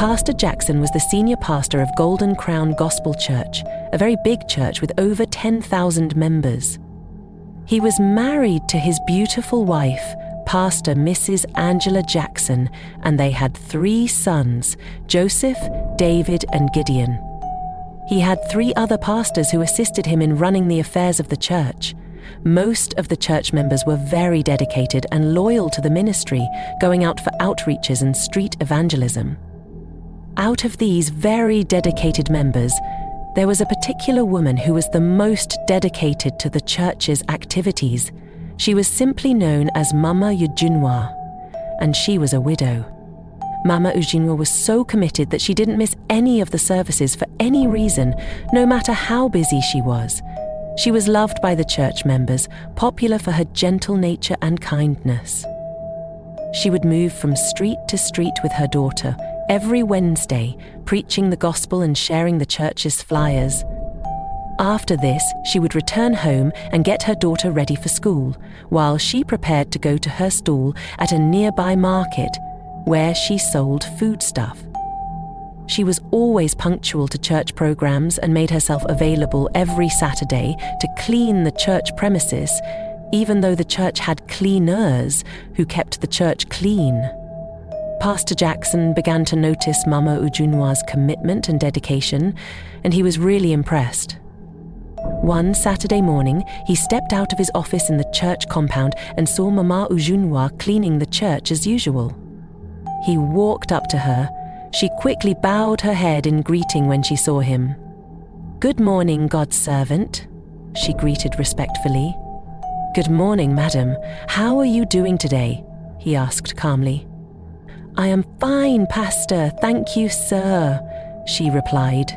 Pastor Jackson was the senior pastor of Golden Crown Gospel Church, a very big church with over 10,000 members. He was married to his beautiful wife, Pastor Mrs. Angela Jackson, and they had 3 sons, Joseph, David, and Gideon. He had 3 other pastors who assisted him in running the affairs of the church. Most of the church members were very dedicated and loyal to the ministry, going out for outreaches and street evangelism. Out of these very dedicated members, there was a particular woman who was the most dedicated to the church's activities. She was simply known as Mama Ujunwa, and she was a widow. Mama Ujunwa was so committed that she didn't miss any of the services for any reason, no matter how busy she was. She was loved by the church members, popular for her gentle nature and kindness. She would move from street to street with her daughter every Wednesday, preaching the gospel and sharing the church's flyers. After this, she would return home and get her daughter ready for school, while she prepared to go to her stall at a nearby market where she sold foodstuff. She was always punctual to church programs and made herself available every Saturday to clean the church premises, even though the church had cleaners who kept the church clean. Pastor Jackson began to notice Mama Ujunwa's commitment and dedication, and he was really impressed. One Saturday morning, he stepped out of his office in the church compound and saw Mama Ujunwa cleaning the church as usual. He walked up to her. She quickly bowed her head in greeting when she saw him. "Good morning, God's servant," she greeted respectfully. "Good morning, madam. How are you doing today?" he asked calmly. "I am fine, Pastor, thank you, sir," she replied,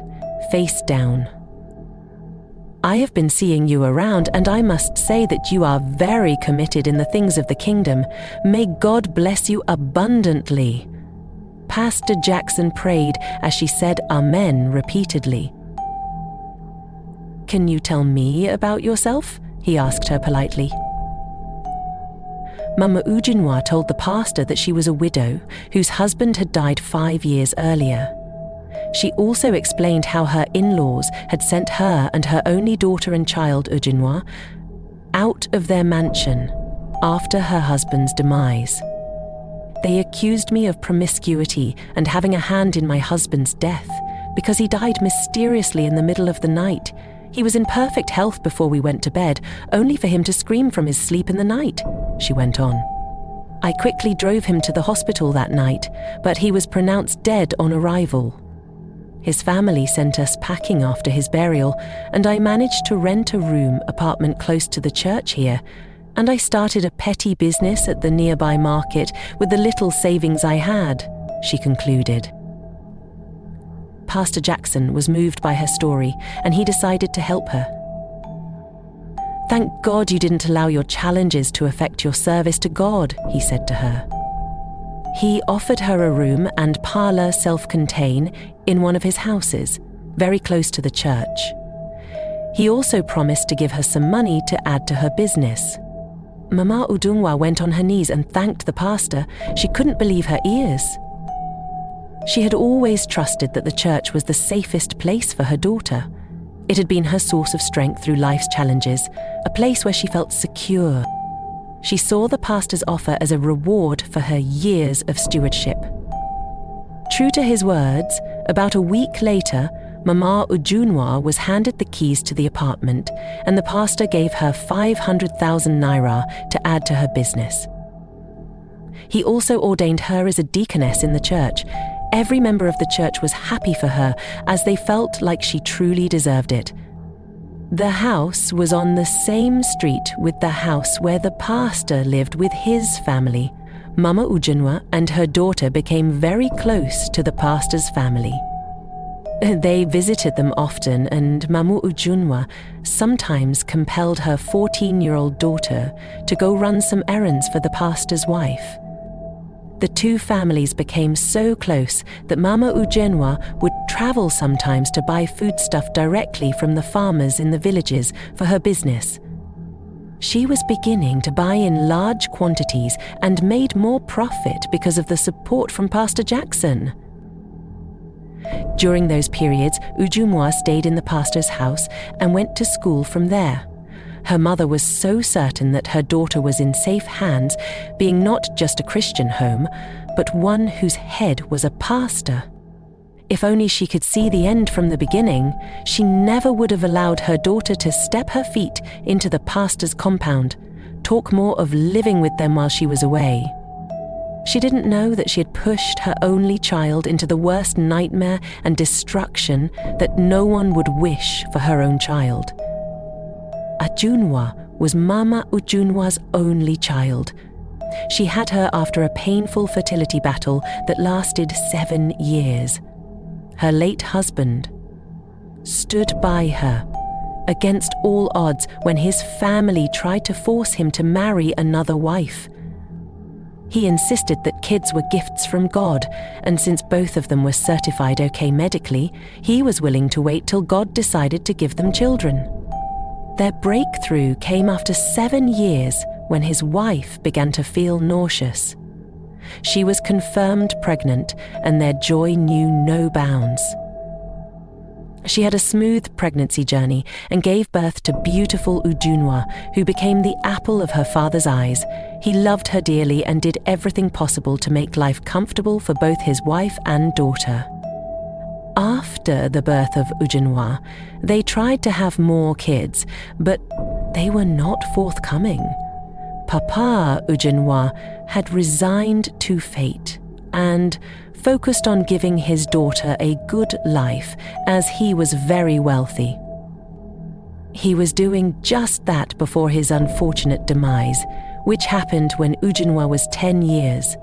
face down. "I have been seeing you around, and I must say that you are very committed in the things of the kingdom. May God bless you abundantly." Pastor Jackson prayed as she said Amen repeatedly. "Can you tell me about yourself?" he asked her politely. Mama Ujunwa told the pastor that she was a widow whose husband had died 5 years earlier. She also explained how her in-laws had sent her and her only daughter and child, Ujunwa, out of their mansion after her husband's demise. "They accused me of promiscuity and having a hand in my husband's death because he died mysteriously in the middle of the night. He was in perfect health before we went to bed, only for him to scream from his sleep in the night," she went on. "I quickly drove him to the hospital that night, but he was pronounced dead on arrival. His family sent us packing after his burial, and I managed to rent a room apartment close to the church here, and I started a petty business at the nearby market with the little savings I had," she concluded. Pastor Jackson was moved by her story, and he decided to help her. "Thank God you didn't allow your challenges to affect your service to God," he said to her. He offered her a room and parlor self-contained in one of his houses, very close to the church. He also promised to give her some money to add to her business. Mama Ujunwa went on her knees and thanked the pastor. She couldn't believe her ears. She had always trusted that the church was the safest place for her daughter. It had been her source of strength through life's challenges, a place where she felt secure. She saw the pastor's offer as a reward for her years of stewardship. True to his words, about a week later, Mama Ujunwa was handed the keys to the apartment, and the pastor gave her 500,000 naira to add to her business. He also ordained her as a deaconess in the church. Every member of the church was happy for her, as they felt like she truly deserved it. The house was on the same street with the house where the pastor lived with his family. Mama Ujunwa and her daughter became very close to the pastor's family. They visited them often, and Mama Ujunwa sometimes compelled her 14-year-old daughter to go run some errands for the pastor's wife. The two families became so close that Mama Ujunwa would travel sometimes to buy foodstuff directly from the farmers in the villages for her business. She was beginning to buy in large quantities and made more profit because of the support from Pastor Jackson. During those periods, Ujunwa stayed in the pastor's house and went to school from there. Her mother was so certain that her daughter was in safe hands, being not just a Christian home, but one whose head was a pastor. If only she could see the end from the beginning, she never would have allowed her daughter to step her feet into the pastor's compound, talk more of living with them while she was away. She didn't know that she had pushed her only child into the worst nightmare and destruction that no one would wish for her own child. Ujunwa was Mama Ujunwa's only child. She had her after a painful fertility battle that lasted 7 years. Her late husband stood by her against all odds when his family tried to force him to marry another wife. He insisted that kids were gifts from God, and since both of them were certified okay medically, he was willing to wait till God decided to give them children. Their breakthrough came after 7 years when his wife began to feel nauseous. She was confirmed pregnant, and their joy knew no bounds. She had a smooth pregnancy journey and gave birth to beautiful Ujunwa, who became the apple of her father's eyes. He loved her dearly and did everything possible to make life comfortable for both his wife and daughter. After the birth of Ujunwa, they tried to have more kids, but they were not forthcoming. Papa Ujunwa had resigned to fate and focused on giving his daughter a good life, as he was very wealthy. He was doing just that before his unfortunate demise, which happened when Ujunwa was 10 years.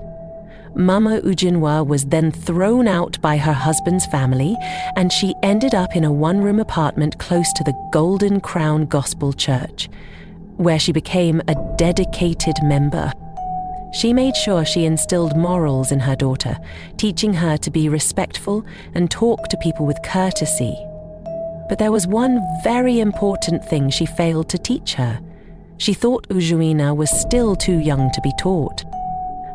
Mama Ujunwa was then thrown out by her husband's family, and she ended up in a one-room apartment close to the Golden Crown Gospel Church, where she became a dedicated member. She made sure she instilled morals in her daughter, teaching her to be respectful and talk to people with courtesy. But there was one very important thing she failed to teach her. She thought Ujunwa was still too young to be taught.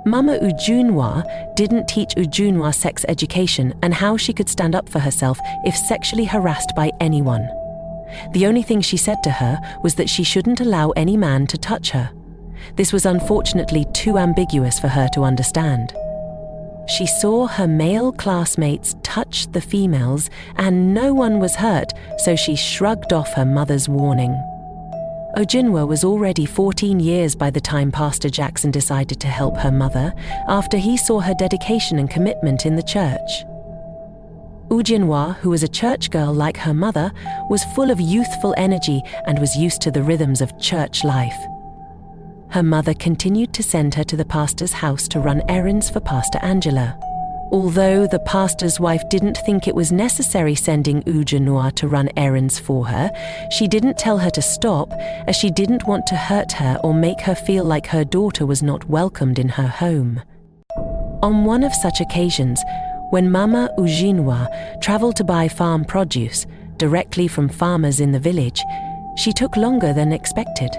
Mama Ujunwa didn't teach Ujunwa sex education and how she could stand up for herself if sexually harassed by anyone. The only thing she said to her was that she shouldn't allow any man to touch her. This was unfortunately too ambiguous for her to understand. She saw her male classmates touch the females and no one was hurt, so she shrugged off her mother's warning. Ujunwa was already 14 years by the time Pastor Jackson decided to help her mother after he saw her dedication and commitment in the church. Ujunwa, who was a church girl like her mother, was full of youthful energy and was used to the rhythms of church life. Her mother continued to send her to the pastor's house to run errands for Pastor Angela. Although the pastor's wife didn't think it was necessary sending Ujunwa to run errands for her, she didn't tell her to stop, as she didn't want to hurt her or make her feel like her daughter was not welcomed in her home. On one of such occasions, when Mama Ujunwa traveled to buy farm produce directly from farmers in the village, she took longer than expected.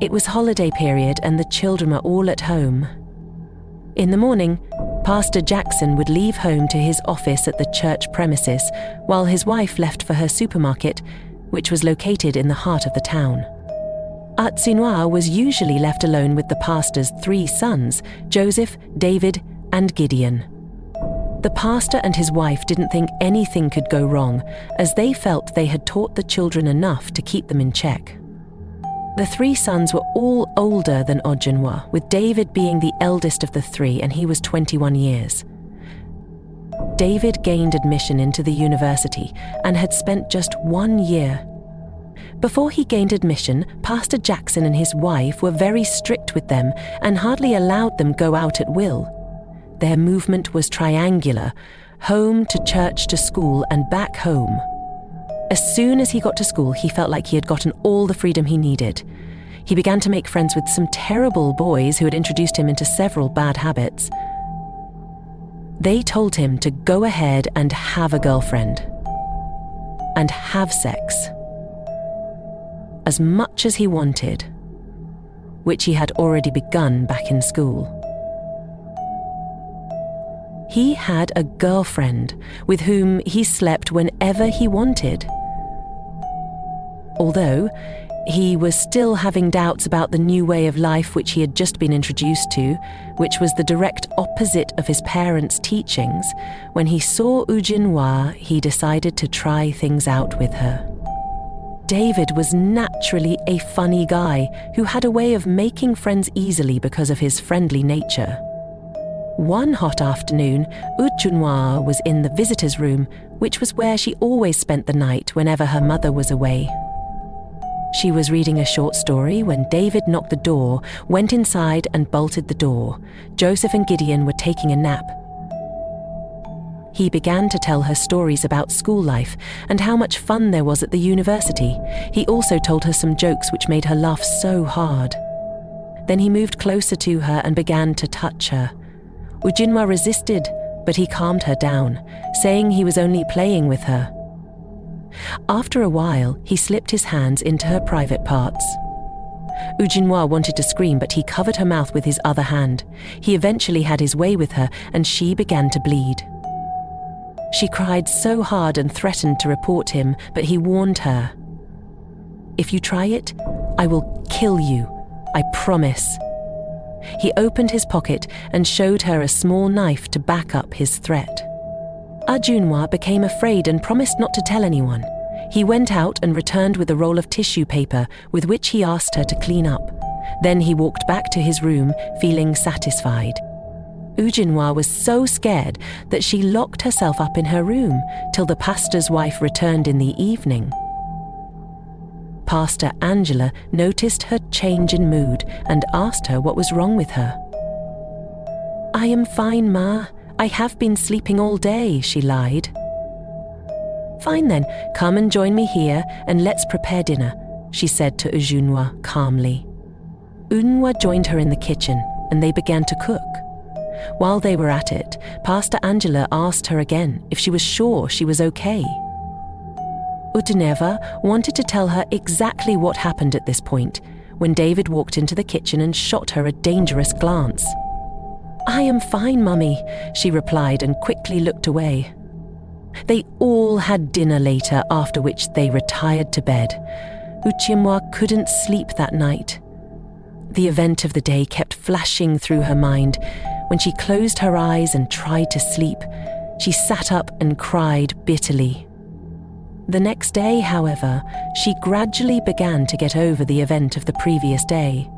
It was holiday period and the children were all at home. In the morning, Pastor Jackson would leave home to his office at the church premises, while his wife left for her supermarket, which was located in the heart of the town. Ujunwa was usually left alone with the pastor's 3 sons, Joseph, David, and Gideon. The pastor and his wife didn't think anything could go wrong, as they felt they had taught the children enough to keep them in check. The 3 sons were all older than Ujunwa, with David being the eldest of the 3, and he was 21 years. David gained admission into the university and had spent just 1 year. Before he gained admission, Pastor Jackson and his wife were very strict with them and hardly allowed them go out at will. Their movement was triangular, home to church to school and back home. As soon as he got to school, he felt like he had gotten all the freedom he needed. He began to make friends with some terrible boys who had introduced him into several bad habits. They told him to go ahead and have a girlfriend and have sex as much as he wanted, which he had already begun back in school. He had a girlfriend with whom he slept whenever he wanted. Although he was still having doubts about the new way of life which he had just been introduced to, which was the direct opposite of his parents' teachings, when he saw Ujinwa, he decided to try things out with her. David was naturally a funny guy who had a way of making friends easily because of his friendly nature. One hot afternoon, Ujinwa was in the visitor's room, which was where she always spent the night whenever her mother was away. She was reading a short story when David knocked the door, went inside and bolted the door. Joseph and Gideon were taking a nap. He began to tell her stories about school life and how much fun there was at the university. He also told her some jokes which made her laugh so hard. Then he moved closer to her and began to touch her. Ujinwa resisted, but he calmed her down, saying he was only playing with her. After a while, he slipped his hands into her private parts. Ujinwa wanted to scream, but he covered her mouth with his other hand. He eventually had his way with her, and she began to bleed. She cried so hard and threatened to report him, but he warned her. "If you try it, I will kill you. I promise." He opened his pocket and showed her a small knife to back up his threat. Ujinwa became afraid and promised not to tell anyone. He went out and returned with a roll of tissue paper with which he asked her to clean up. Then he walked back to his room, feeling satisfied. Ujinwa was so scared that she locked herself up in her room till the pastor's wife returned in the evening. Pastor Angela noticed her change in mood and asked her what was wrong with her. "I am fine, Ma. I have been sleeping all day," she lied. "Fine then, come and join me here and let's prepare dinner," she said to Ujinwa calmly. Ujinwa joined her in the kitchen and they began to cook. While they were at it, Pastor Angela asked her again if she was sure she was okay. Ujinwa wanted to tell her exactly what happened at this point, when David walked into the kitchen and shot her a dangerous glance. "I am fine, Mummy," she replied and quickly looked away. They all had dinner later, after which they retired to bed. Ujinwa couldn't sleep that night. The event of the day kept flashing through her mind. When she closed her eyes and tried to sleep, she sat up and cried bitterly. The next day, however, she gradually began to get over the event of the previous day.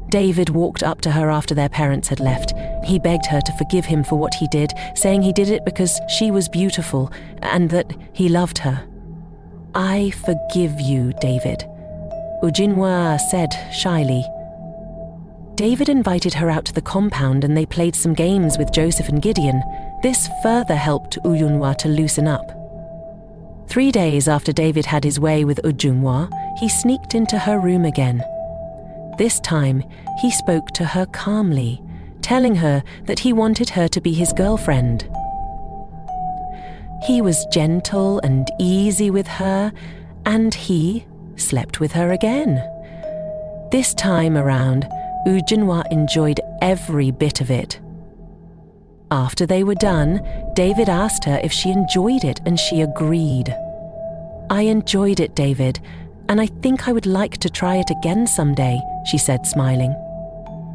David walked up to her after their parents had left. He begged her to forgive him for what he did, saying he did it because she was beautiful and that he loved her. "I forgive you, David," Ujinwa said shyly. David invited her out to the compound and they played some games with Joseph and Gideon. This further helped Ujinwa to loosen up. 3 days after David had his way with Ujinwa, he sneaked into her room again. This time, he spoke to her calmly, telling her that he wanted her to be his girlfriend. He was gentle and easy with her, and he slept with her again. This time around, Ujinwa enjoyed every bit of it. After they were done, David asked her if she enjoyed it, and she agreed. "I enjoyed it, David, and I think I would like to try it again someday," she said, smiling.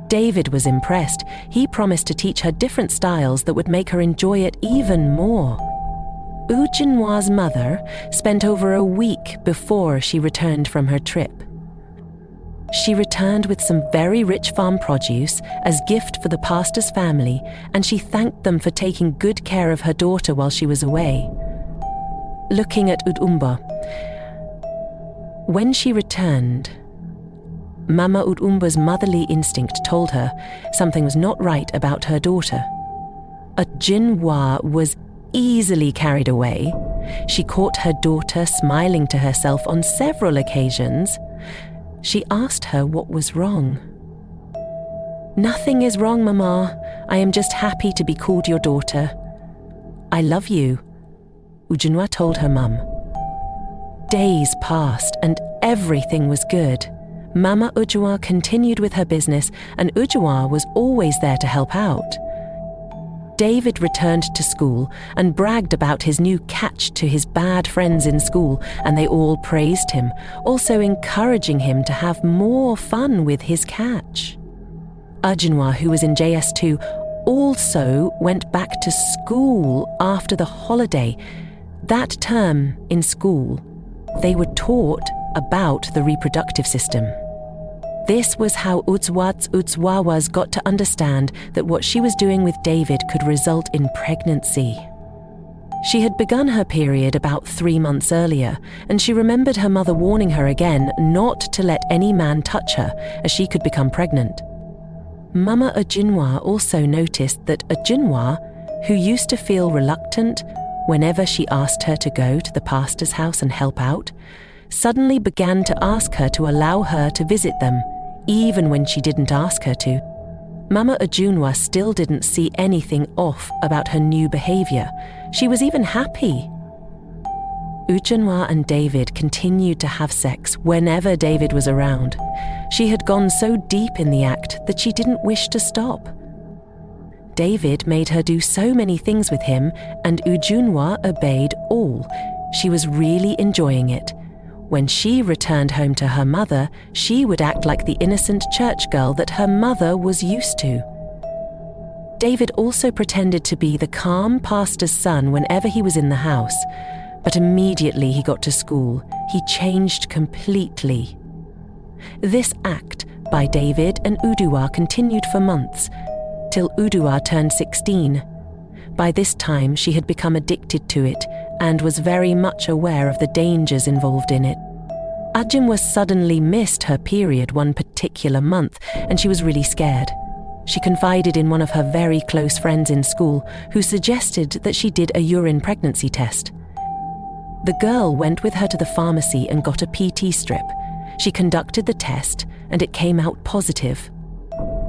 David was impressed. He promised to teach her different styles that would make her enjoy it even more. Ujinwa's mother spent over a week before she returned from her trip. She returned with some very rich farm produce as gift for the pastor's family, and she thanked them for taking good care of her daughter while she was away. Looking at Udumba, when she returned, Mama Udumba's motherly instinct told her something was not right about her daughter. Ujinwa was easily carried away. She caught her daughter smiling to herself on several occasions. She asked her what was wrong. "Nothing is wrong, Mama. I am just happy to be called your daughter." "I love you," Ujinwa told her mum. Days passed and everything was good. Mama Ujinwa continued with her business and Ujinwa was always there to help out. David returned to school and bragged about his new catch to his bad friends in school, and they all praised him, also encouraging him to have more fun with his catch. Ujunwa, who was in JS2, also went back to school after the holiday. That term in school, they were taught about the reproductive system. This was how Utswawas got to understand that what she was doing with David could result in pregnancy. She had begun her period about 3 months earlier, and she remembered her mother warning her again not to let any man touch her, as she could become pregnant. Mama Ujunwa also noticed that Ujunwa, who used to feel reluctant whenever she asked her to go to the pastor's house and help out, suddenly began to ask her to allow her to visit them, even when she didn't ask her to. Mama Ujunwa still didn't see anything off about her new behavior. She was even happy. Ujunwa and David continued to have sex whenever David was around. She had gone so deep in the act that she didn't wish to stop. David made her do so many things with him, and Ujunwa obeyed all. She was really enjoying it. When she returned home to her mother, she would act like the innocent church girl that her mother was used to. David also pretended to be the calm pastor's son whenever he was in the house, but immediately he got to school, he changed completely. This act by David and Uduwa continued for months, till Uduwa turned 16. By this time, she had become addicted to it and was very much aware of the dangers involved in it. Ujunwa suddenly missed her period one particular month, and she was really scared. She confided in one of her very close friends in school, who suggested that she did a urine pregnancy test. The girl went with her to the pharmacy and got a PT strip. She conducted the test, and it came out positive.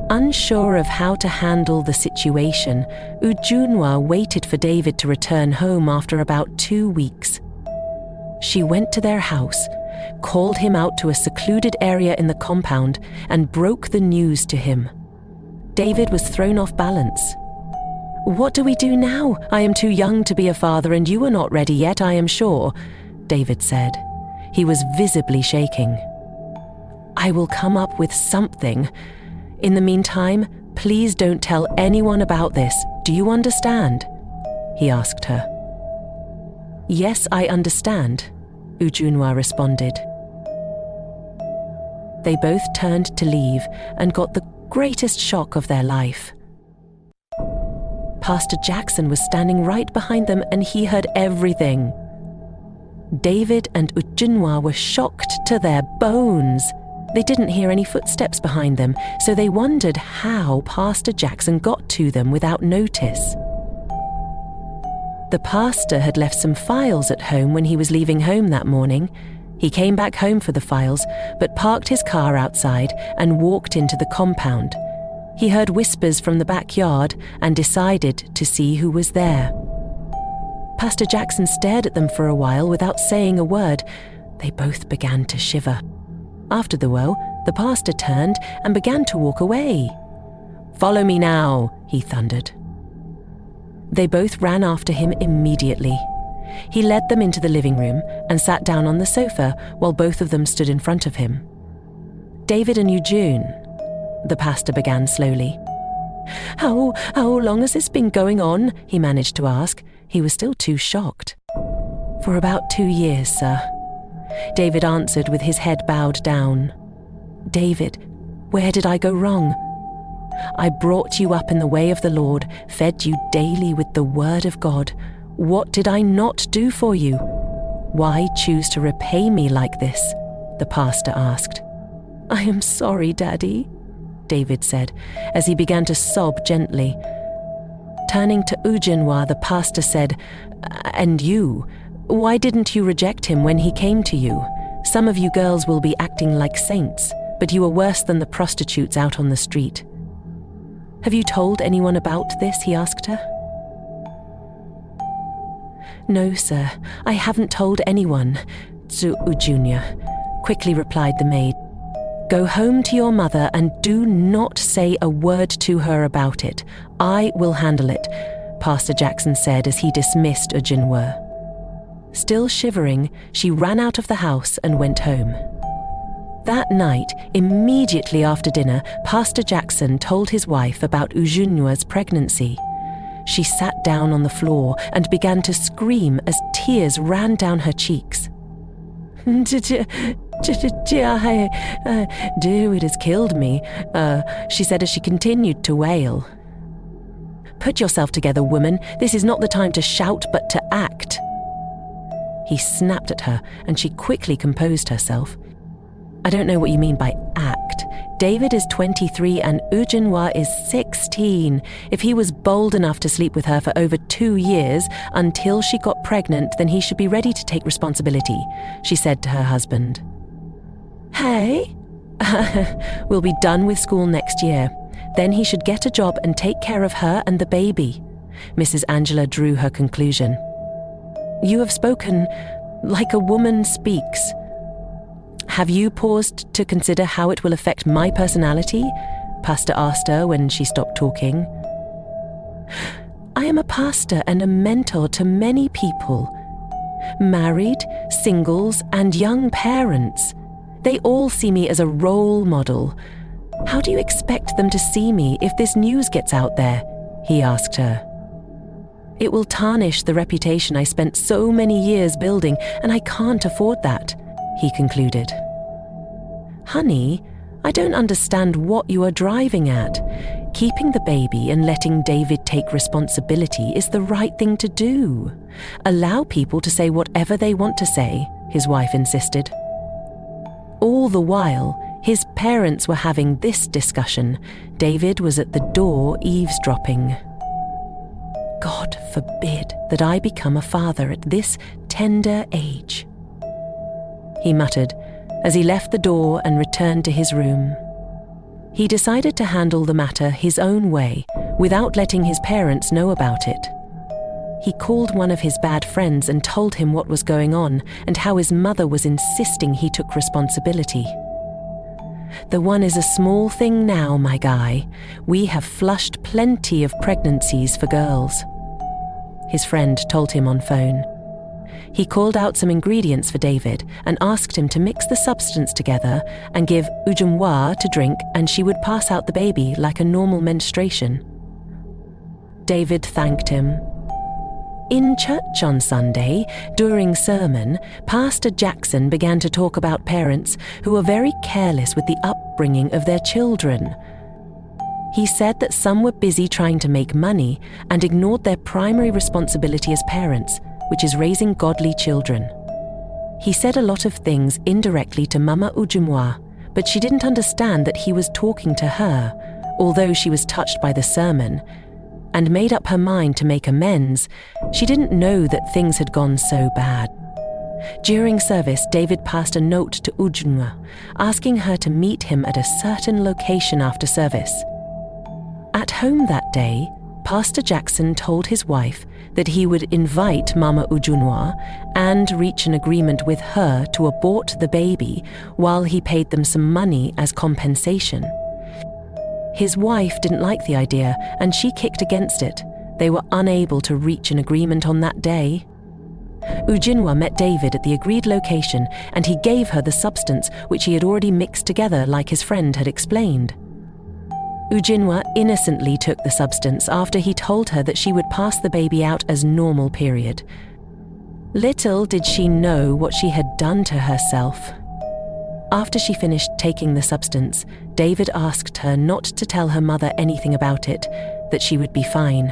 Unsure of how to handle the situation, Ujunwa waited for David to return home after about 2 weeks. She went to their house, called him out to a secluded area in the compound, and broke the news to him. David was thrown off balance. "What do we do now? I am too young to be a father, and you are not ready yet, I am sure," David said. He was visibly shaking. "I will come up with something. In the meantime, please don't tell anyone about this. Do you understand?" he asked her. "Yes, I understand," Ujunwa responded. They both turned to leave and got the greatest shock of their life. Pastor Jackson was standing right behind them, and he heard everything. David and Ujunwa were shocked to their bones. They didn't hear any footsteps behind them, so they wondered how Pastor Jackson got to them without notice. The pastor had left some files at home when he was leaving home that morning. He came back home for the files, but parked his car outside and walked into the compound. He heard whispers from the backyard and decided to see who was there. Pastor Jackson stared at them for a while without saying a word. They both began to shiver. After the while, the pastor turned and began to walk away. "Follow me now," he thundered. They both ran after him immediately. He led them into the living room and sat down on the sofa while both of them stood in front of him. "David and Eugene," the pastor began slowly. How long has this been going on?" he managed to ask. He was still too shocked. "For about 2 years, sir," David answered with his head bowed down. "David, where did I go wrong? I brought you up in the way of the Lord, fed you daily with the word of God. What did I not do for you? Why choose to repay me like this?" the pastor asked. "I am sorry, Daddy," David said, as he began to sob gently. Turning to Ujunwa, the pastor said, "And you? Why didn't you reject him when he came to you? Some of you girls will be acting like saints, but you are worse than the prostitutes out on the street." "Have you told anyone about this?" he asked her. "No, sir, I haven't told anyone," Ujunwa quickly replied the maid. "Go home to your mother and do not say a word to her about it. I will handle it. Pastor Jackson said as he dismissed Ujunwa. Still shivering, she ran out of the house and went home. That night, immediately after dinner, Pastor Jackson told his wife about Ujunwa's pregnancy. She sat down on the floor and began to scream as tears ran down her cheeks. Dear, it has killed me, she said as she continued to wail. Put yourself together, woman. This is not the time to shout, but to act. He snapped at her, and she quickly composed herself. I don't know what you mean by act. David is 23 and Ujunwa is 16. If he was bold enough to sleep with her for over 2 years until she got pregnant, then he should be ready to take responsibility, she said to her husband. Hey, we'll be done with school next year. Then he should get a job and take care of her and the baby. Mrs. Angela drew her conclusion. You have spoken like a woman speaks. Have you paused to consider how it will affect my personality? Pastor asked her when she stopped talking. I am a pastor and a mentor to many people. Married, singles, and young parents. They all see me as a role model. How do you expect them to see me if this news gets out there? He asked her. It will tarnish the reputation I spent so many years building, and I can't afford that, he concluded. Honey, I don't understand what you are driving at. Keeping the baby and letting David take responsibility is the right thing to do. Allow people to say whatever they want to say, his wife insisted. All the while, his parents were having this discussion. David was at the door eavesdropping. God forbid that I become a father at this tender age, he muttered as he left the door and returned to his room. He decided to handle the matter his own way, without letting his parents know about it. He called one of his bad friends and told him what was going on and how his mother was insisting he took responsibility. The one is a small thing now, my guy. We have flushed plenty of pregnancies for girls, his friend told him on phone. He called out some ingredients for David and asked him to mix the substance together and give Ujunwa to drink, and she would pass out the baby like a normal menstruation. David thanked him. In church on Sunday, during sermon, Pastor Jackson began to talk about parents who are very careless with the upbringing of their children. He said that some were busy trying to make money and ignored their primary responsibility as parents, which is raising godly children. He said a lot of things indirectly to Mama Ujunwa, but she didn't understand that he was talking to her, although she was touched by the sermon, and made up her mind to make amends. She didn't know that things had gone so bad. During service, David passed a note to Ujunwa, asking her to meet him at a certain location after service. At home that day, Pastor Jackson told his wife that he would invite Mama Ujunwa and reach an agreement with her to abort the baby while he paid them some money as compensation. His wife didn't like the idea and she kicked against it. They were unable to reach an agreement on that day. Ujunwa met David at the agreed location and he gave her the substance which he had already mixed together like his friend had explained. Ujunwa innocently took the substance after he told her that she would pass the baby out as normal period. Little did she know what she had done to herself. After she finished taking the substance, David asked her not to tell her mother anything about it, that she would be fine.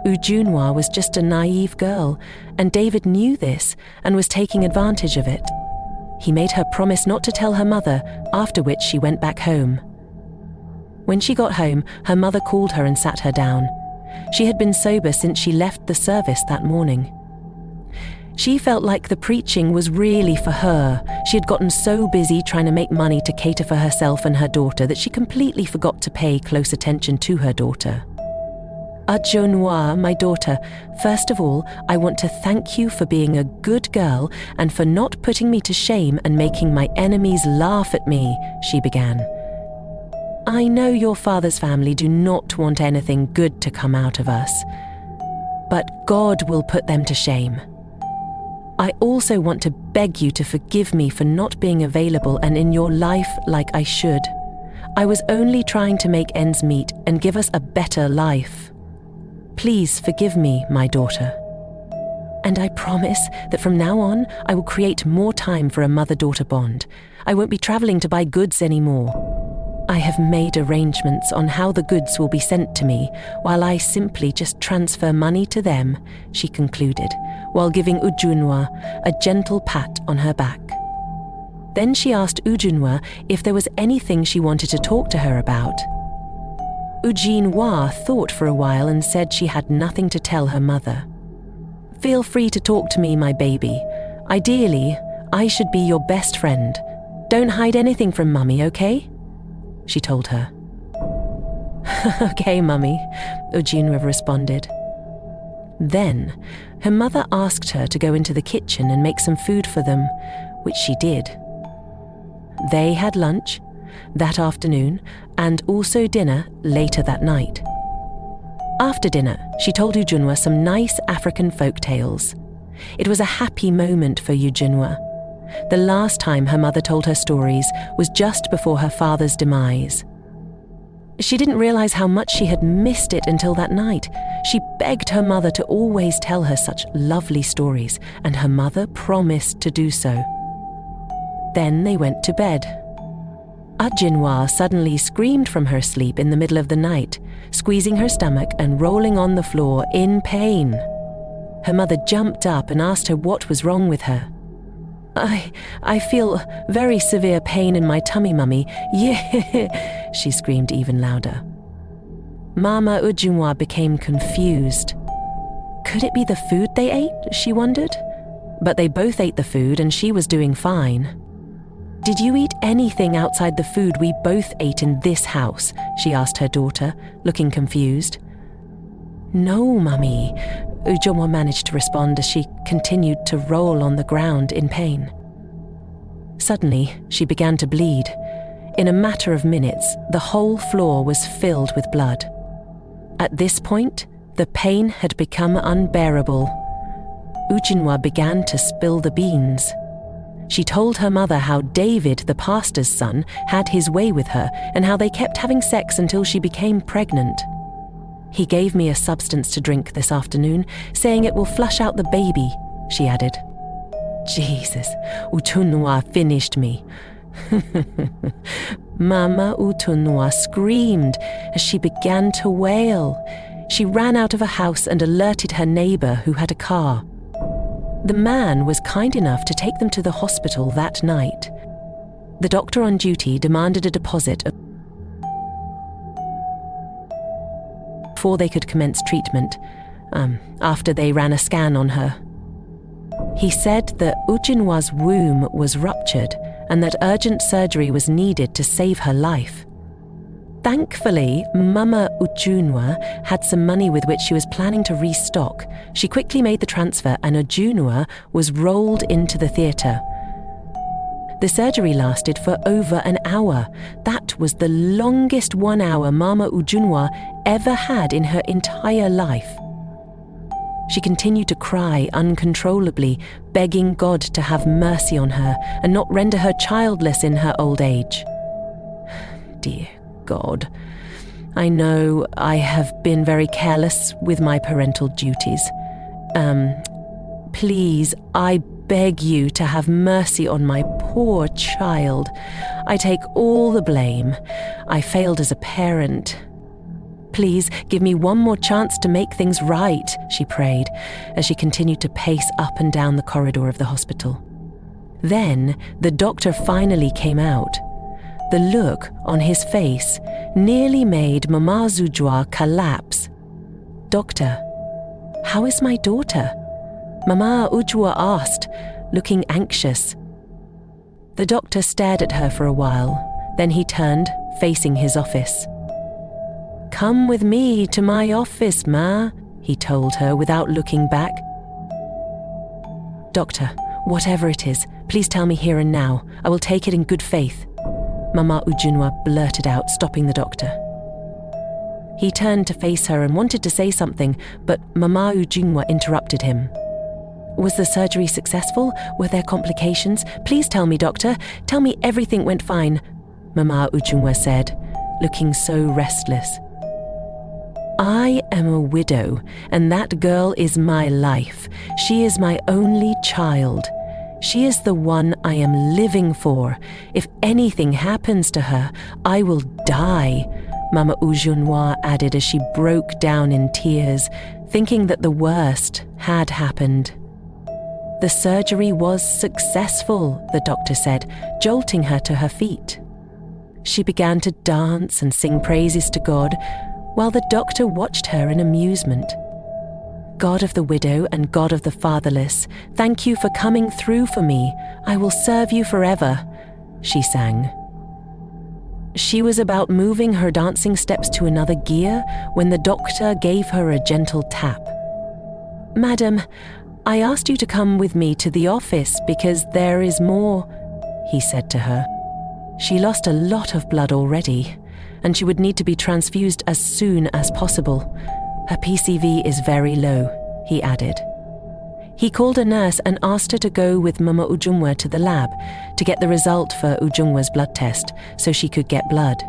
Ujunwa was just a naive girl, and David knew this and was taking advantage of it. He made her promise not to tell her mother, after which she went back home. When she got home, her mother called her and sat her down. She had been sober since she left the service that morning. She felt like the preaching was really for her. She had gotten so busy trying to make money to cater for herself and her daughter that she completely forgot to pay close attention to her daughter. Ujunwa, my daughter, first of all, I want to thank you for being a good girl and for not putting me to shame and making my enemies laugh at me, she began. I know your father's family do not want anything good to come out of us. but God will put them to shame. I also want to beg you to forgive me for not being available and in your life like I should. I was only trying to make ends meet and give us a better life. Please forgive me, my daughter. And I promise that from now on, I will create more time for a mother-daughter bond. I won't be traveling to buy goods anymore. I have made arrangements on how the goods will be sent to me, while I simply just transfer money to them, she concluded, while giving Ujunwa a gentle pat on her back. Then she asked Ujunwa if there was anything she wanted to talk to her about. Ujunwa thought for a while and said she had nothing to tell her mother. Feel free to talk to me, my baby. Ideally, I should be your best friend. Don't hide anything from Mummy, okay? She told her. Okay, Mummy, Ujunwa responded. Then, her mother asked her to go into the kitchen and make some food for them, which she did. They had lunch that afternoon and also dinner later that night. After dinner, she told Ujunwa some nice African folk tales. It was a happy moment for Ujunwa. The last time her mother told her stories was just before her father's demise. She didn't realize how much she had missed it until that night. She begged her mother to always tell her such lovely stories, and her mother promised to do so. Then they went to bed. Ujunwa suddenly screamed from her sleep in the middle of the night, squeezing her stomach and rolling on the floor in pain. Her mother jumped up and asked her what was wrong with her. I feel very severe pain in my tummy, Mummy. Yeah, she screamed even louder. Mama Ujunwa became confused. Could it be the food they ate, she wondered? But they both ate the food and she was doing fine. Did you eat anything outside the food we both ate in this house? She asked her daughter, looking confused. No, Mummy, Ujunwa managed to respond as she continued to roll on the ground in pain. Suddenly, she began to bleed. In a matter of minutes, the whole floor was filled with blood. At this point, the pain had become unbearable. Ujunwa began to spill the beans. She told her mother how David, the pastor's son, had his way with her and how they kept having sex until she became pregnant. He gave me a substance to drink this afternoon, saying it will flush out the baby, she added. Jesus, Ujunwa finished me. Mama Ujunwa screamed as she began to wail. She ran out of her house and alerted her neighbor who had a car. The man was kind enough to take them to the hospital that night. The doctor on duty demanded a deposit before they could commence treatment, after they ran a scan on her. He said that Ujunwa's womb was ruptured and that urgent surgery was needed to save her life. Thankfully, Mama Ujunwa had some money with which she was planning to restock. She quickly made the transfer and Ujunwa was rolled into the theatre. The surgery lasted for over an hour. That was the longest 1 hour Mama Ujunwa ever had in her entire life. She continued to cry uncontrollably, begging God to have mercy on her and not render her childless in her old age. Dear God, I know I have been very careless with my parental duties. Please, I beg you to have mercy on my poor child. I take all the blame. I failed as a parent. Please give me one more chance to make things right, she prayed, as she continued to pace up and down the corridor of the hospital. Then the doctor finally came out. The look on his face nearly made Mama Ujunwa collapse. Doctor, how is my daughter? Mama Ujunwa asked, looking anxious. The doctor stared at her for a while, then he turned, facing his office. Come with me to my office, Ma, he told her without looking back. Doctor, whatever it is, please tell me here and now. I will take it in good faith, Mama Ujunwa blurted out, stopping the doctor. He turned to face her and wanted to say something, but Mama Ujunwa interrupted him. Was the surgery successful? Were there complications? Please tell me, doctor. Tell me everything went fine, Mama Ujunwa said, looking so restless. I am a widow, and that girl is my life. She is my only child. She is the one I am living for. If anything happens to her, I will die, Mama Ujunwa added as she broke down in tears, thinking that the worst had happened. The surgery was successful, the doctor said, jolting her to her feet. She began to dance and sing praises to God, while the doctor watched her in amusement. God of the widow and God of the fatherless, thank you for coming through for me. I will serve you forever, she sang. She was about moving her dancing steps to another gear when the doctor gave her a gentle tap. Madam, I asked you to come with me to the office because there is more, he said to her. She lost a lot of blood already, and she would need to be transfused as soon as possible. Her PCV is very low, he added. He called a nurse and asked her to go with Mama Ujunwa to the lab to get the result for Ujunwa's blood test so she could get blood.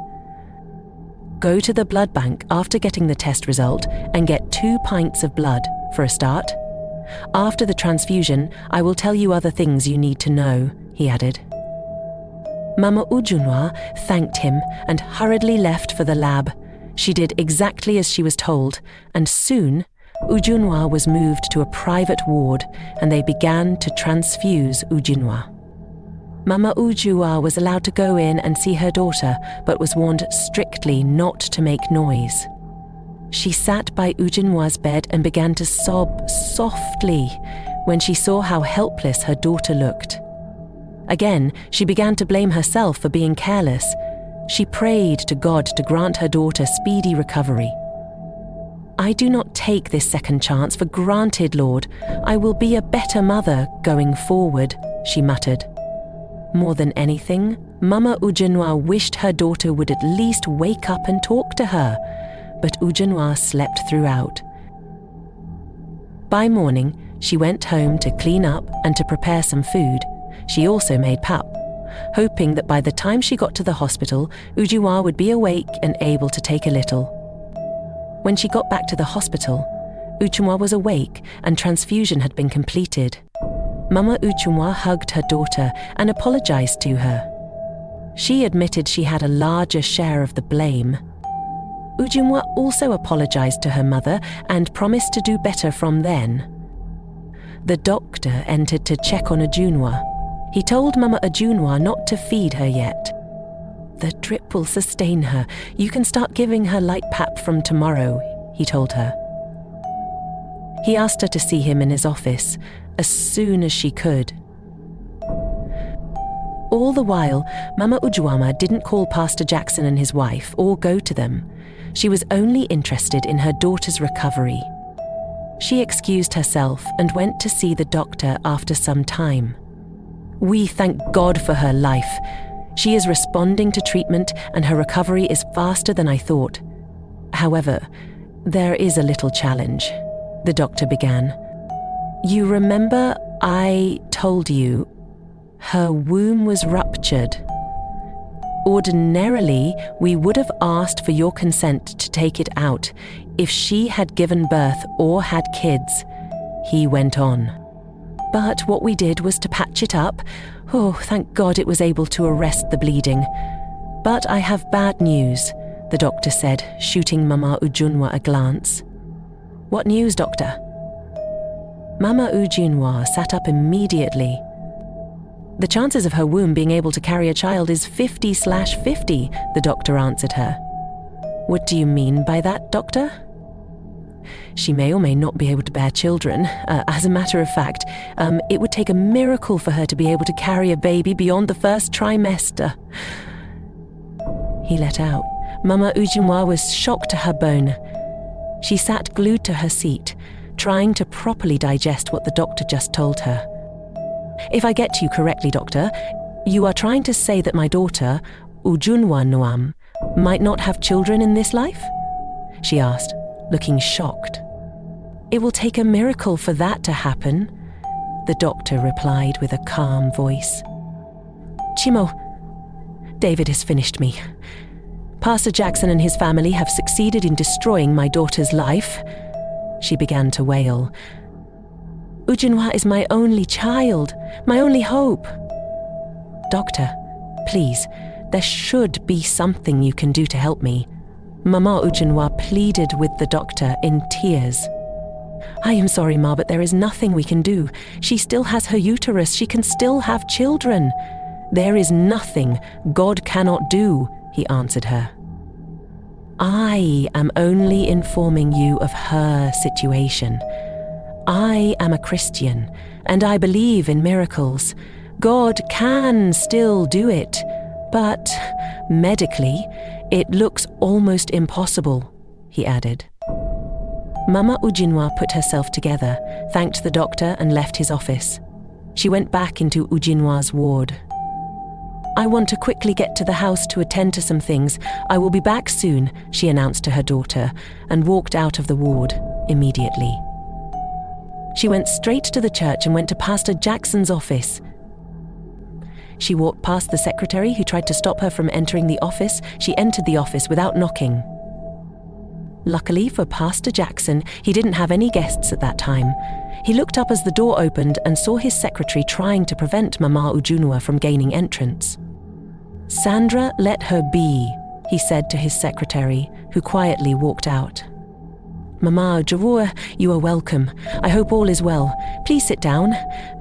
Go to the blood bank after getting the test result and get 2 pints of blood for a start. After the transfusion, I will tell you other things you need to know, he added. Mama Ujunwa thanked him and hurriedly left for the lab. She did exactly as she was told, and soon Ujunwa was moved to a private ward and they began to transfuse Ujunwa. Mama Ujunwa was allowed to go in and see her daughter, but was warned strictly not to make noise. She sat by Ujunwa's bed and began to sob softly when she saw how helpless her daughter looked. Again, she began to blame herself for being careless. She prayed to God to grant her daughter speedy recovery. I do not take this second chance for granted, Lord. I will be a better mother going forward, she muttered. More than anything, Mama Ujunwa wished her daughter would at least wake up and talk to her, but Ujunwa slept throughout. By morning, she went home to clean up and to prepare some food. She also made pap, hoping that by the time she got to the hospital, Ujunwa would be awake and able to take a little. When she got back to the hospital, Ujunwa was awake and transfusion had been completed. Mama Ujunwa hugged her daughter and apologized to her. She admitted she had a larger share of the blame. Ujunwa also apologized to her mother and promised to do better from then. The doctor entered to check on Ujunwa. He told Mama Ujunwa not to feed her yet. The drip will sustain her. You can start giving her light pap from tomorrow, he told her. He asked her to see him in his office as soon as she could. All the while, Mama Ujunwa didn't call Pastor Jackson and his wife or go to them. She was only interested in her daughter's recovery. She excused herself and went to see the doctor after some time. We thank God for her life. She is responding to treatment and her recovery is faster than I thought. However, there is a little challenge, the doctor began. You remember I told you her womb was ruptured. Ordinarily, we would have asked for your consent to take it out if she had given birth or had kids, he went on. But what we did was to patch it up. Oh, thank God it was able to arrest the bleeding. But I have bad news, the doctor said, shooting Mama Ujunwa a glance. What news, doctor? Mama Ujunwa sat up immediately. The chances of her womb being able to carry a child is 50/50, the doctor answered her. What do you mean by that, doctor? She may or may not be able to bear children. As a matter of fact, it would take a miracle for her to be able to carry a baby beyond the first trimester. He let out. Mama Ujunwa was shocked to her bone. She sat glued to her seat, trying to properly digest what the doctor just told her. If I get you correctly, doctor, you are trying to say that my daughter, Ujunwa Noam, might not have children in this life? she asked, looking shocked. It will take a miracle for that to happen, the doctor replied with a calm voice. Chimo, David has finished me. Pastor Jackson and his family have succeeded in destroying my daughter's life. She began to wail. Ujunwa is my only child, my only hope. Doctor, please, there should be something you can do to help me. Mama Ujunwa pleaded with the doctor in tears. I am sorry, Ma, but there is nothing we can do. She still has her uterus. She can still have children. There is nothing God cannot do, he answered her. I am only informing you of her situation. I am a Christian, and I believe in miracles. God can still do it, but medically, it looks almost impossible, he added. Mama Ujunwa put herself together, thanked the doctor and left his office. She went back into Ujunwa's ward. I want to quickly get to the house to attend to some things. I will be back soon, she announced to her daughter, and walked out of the ward immediately. She went straight to the church and went to Pastor Jackson's office. She walked past the secretary who tried to stop her from entering the office. She entered the office without knocking. Luckily for Pastor Jackson, he didn't have any guests at that time. He looked up as the door opened and saw his secretary trying to prevent Mama Ujunwa from gaining entrance. Sandra, let her be, he said to his secretary, who quietly walked out. Mama Ujunwa, you are welcome. I hope all is well. Please sit down,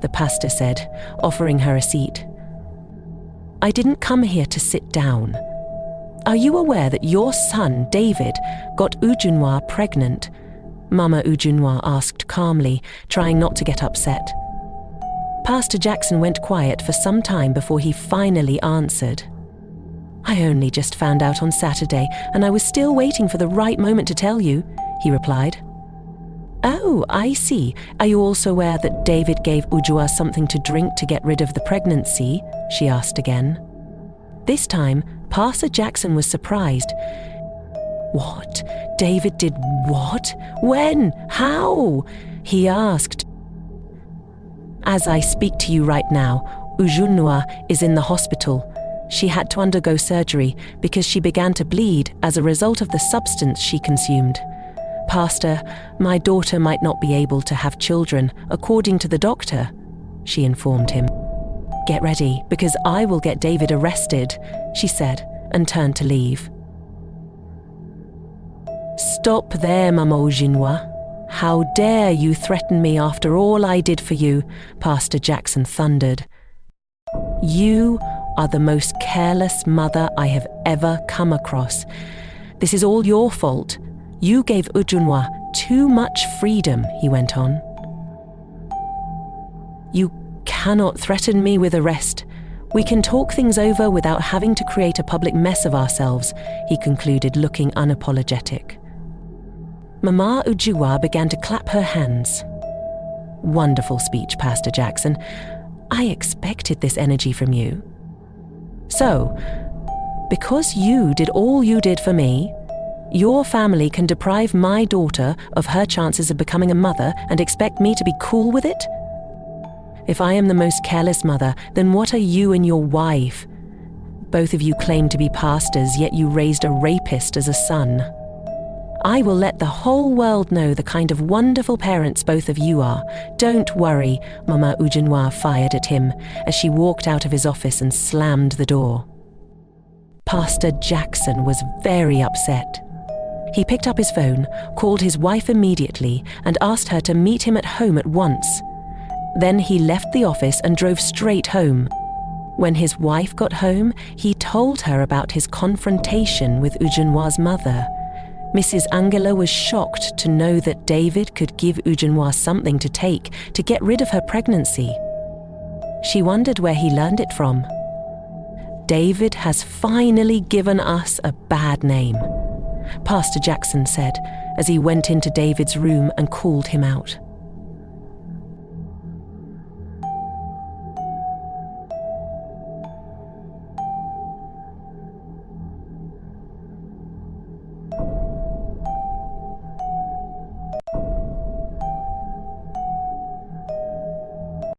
the pastor said, offering her a seat. I didn't come here to sit down. Are you aware that your son, David, got Ujunwa pregnant? Mama Ujunwa asked calmly, trying not to get upset. Pastor Jackson went quiet for some time before he finally answered. I only just found out on Saturday, and I was still waiting for the right moment to tell you, he replied. Oh, I see. Are you also aware that David gave Ujunwa something to drink to get rid of the pregnancy? She asked again. This time, Pastor Jackson was surprised. What? David did what? When? How? He asked. As I speak to you right now, Ujunwa is in the hospital. She had to undergo surgery because she began to bleed as a result of the substance she consumed. Pastor, my daughter might not be able to have children, according to the doctor, she informed him. Get ready, because I will get David arrested, she said, and turned to leave. Stop there, Mama Ujunwa. How dare you threaten me after all I did for you, Pastor Jackson thundered. You are the most careless mother I have ever come across. This is all your fault. You gave Ujunwa too much freedom, he went on. You cannot threaten me with arrest. We can talk things over without having to create a public mess of ourselves, he concluded, looking unapologetic. Mama Ujunwa began to clap her hands. Wonderful speech, Pastor Jackson. I expected this energy from you. So, because you did all you did for me, your family can deprive my daughter of her chances of becoming a mother and expect me to be cool with it? If I am the most careless mother, then what are you and your wife? Both of you claim to be pastors, yet you raised a rapist as a son. I will let the whole world know the kind of wonderful parents both of you are. Don't worry, Mama Ujunwa fired at him as she walked out of his office and slammed the door. Pastor Jackson was very upset. He picked up his phone, called his wife immediately, and asked her to meet him at home at once. Then he left the office and drove straight home. When his wife got home, he told her about his confrontation with Ujunwa's mother. Mrs. Angela was shocked to know that David could give Ujunwa something to take to get rid of her pregnancy. She wondered where he learned it from. David has finally given us a bad name, Pastor Jackson said as he went into David's room and called him out.